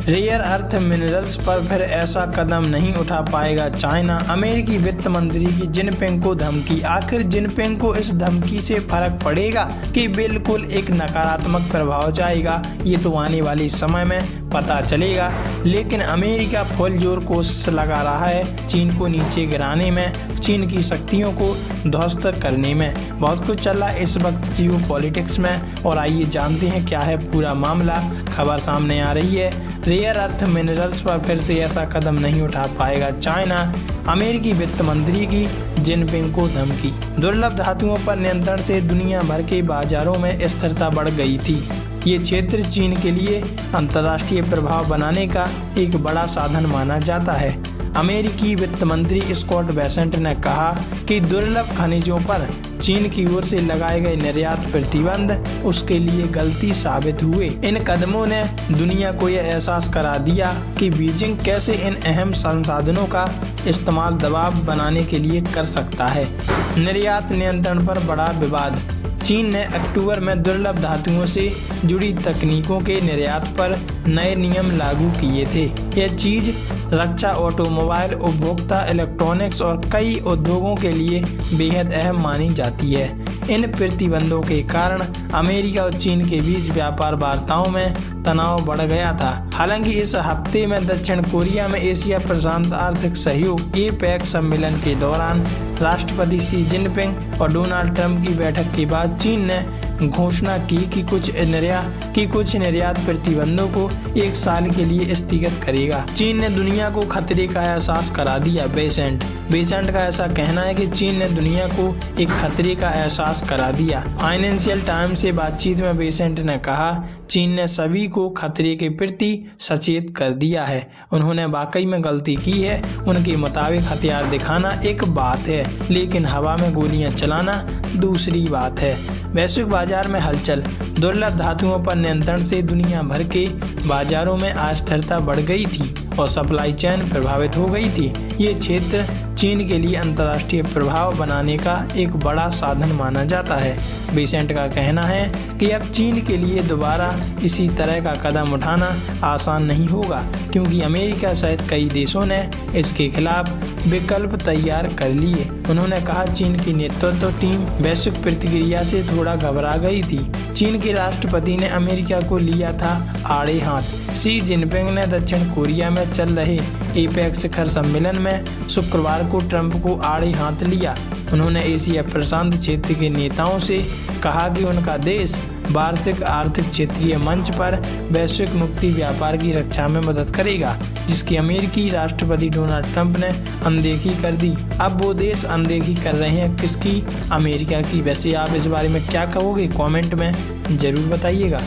Rare earth minerals पर फिर ऐसा कदम नहीं उठा पाएगा चाइना। अमेरिकी वित्त मंत्री की जिनपिंग को धमकी। आखिर जिनपिंग को इस धमकी से फर्क पड़ेगा कि बिल्कुल एक नकारात्मक प्रभाव जाएगा, ये तो आने वाले समय में पता चलेगा। लेकिन अमेरिका फुल जोर कोशिश लगा रहा है चीन को नीचे गिराने में, चीन की शक्तियों को ध्वस्त करने में। बहुत कुछ चल रहा है इस वक्त जियो पॉलिटिक्स में, और आइए जानते हैं क्या है पूरा मामला। खबर सामने आ रही है, रेयर अर्थ मिनरल्स पर फिर से ऐसा कदम नहीं उठा पाएगा चाइना। अमेरिकी वित्त मंत्री की जिनपिंग को धमकी। दुर्लभ धातुओं पर नियंत्रण से दुनिया भर के बाजारों में स्थिरता बढ़ गई थी। ये क्षेत्र चीन के लिए अंतर्राष्ट्रीय प्रभाव बनाने का एक बड़ा साधन माना जाता है। अमेरिकी वित्त मंत्री स्कॉट बेसेंट ने कहा कि दुर्लभ खनिजों पर चीन की ओर से लगाए गए निर्यात प्रतिबंध उसके लिए गलती साबित हुए। इन कदमों ने दुनिया को यह एहसास करा दिया कि बीजिंग कैसे इन अहम संसाधनों का इस्तेमाल दबाव बनाने के लिए कर सकता है। निर्यात नियंत्रण पर बड़ा विवाद। चीन ने अक्टूबर में दुर्लभ धातुओं से जुड़ी तकनीकों के निर्यात पर नए नियम लागू किए थे। यह चीज रक्षा, ऑटोमोबाइल, उपभोक्ता इलेक्ट्रॉनिक्स और कई उद्योगों के लिए बेहद अहम मानी जाती है। इन प्रतिबंधों के कारण अमेरिका और चीन के बीच व्यापार वार्ताओं में तनाव बढ़ गया था। हालांकि इस हफ्ते में दक्षिण कोरिया में एशिया प्रशांत आर्थिक सहयोग एपेक सम्मेलन के दौरान राष्ट्रपति शी जिनपिंग और डोनाल्ड ट्रंप की बैठक के बाद चीन ने घोषणा की कि कुछ निर्यात प्रतिबंधों को 1 साल के लिए स्थगित करेगा। चीन ने दुनिया को खतरे का एहसास करा दिया। बेसेंट का ऐसा कहना है कि चीन ने दुनिया को एक खतरे का एहसास करा दिया। फाइनेंशियल टाइम्स से बातचीत में बेसेंट ने कहा, चीन ने सभी को खतरे के प्रति सचेत कर दिया है। उन्होंने वाकई में गलती की है। उनके मुताबिक हथियार दिखाना एक बात है, लेकिन हवा में गोलियां चलाना दूसरी बात है। वैश्विक बाजार में हलचल। दुर्लभ धातुओं पर नियंत्रण से दुनिया भर के बाजारों में अस्थिरता बढ़ गई थी और सप्लाई चेन प्रभावित हो गई थी। ये क्षेत्र चीन के लिए अंतर्राष्ट्रीय प्रभाव बनाने का एक बड़ा साधन माना जाता है। बेसेंट का कहना है कि अब चीन के लिए दोबारा इसी तरह का कदम उठाना आसान नहीं होगा, क्योंकि अमेरिका सहित कई देशों ने इसके खिलाफ विकल्प तैयार कर लिए। उन्होंने कहा, चीन की नेतृत्व टीम वैश्विक प्रतिक्रिया से थोड़ा घबरा गई थी। चीन के राष्ट्रपति ने अमेरिका को लिया था आड़े हाथ। शी जिनपिंग ने दक्षिण कोरिया में चल रहे एपेक शिखर सम्मेलन में शुक्रवार को ट्रंप को आड़े हाथ लिया। उन्होंने एशिया प्रशांत क्षेत्र के नेताओं से कहा कि उनका देश वार्षिक आर्थिक क्षेत्रीय मंच पर वैश्विक मुक्ति व्यापार की रक्षा में मदद करेगा, जिसकी अमेरिकी राष्ट्रपति डोनाल्ड ट्रंप ने अनदेखी कर दी। अब वो देश अनदेखी कर रहे हैं किसकी? अमेरिका की। वैसे आप इस बारे में क्या कहोगे? कमेंट में जरूर बताइएगा।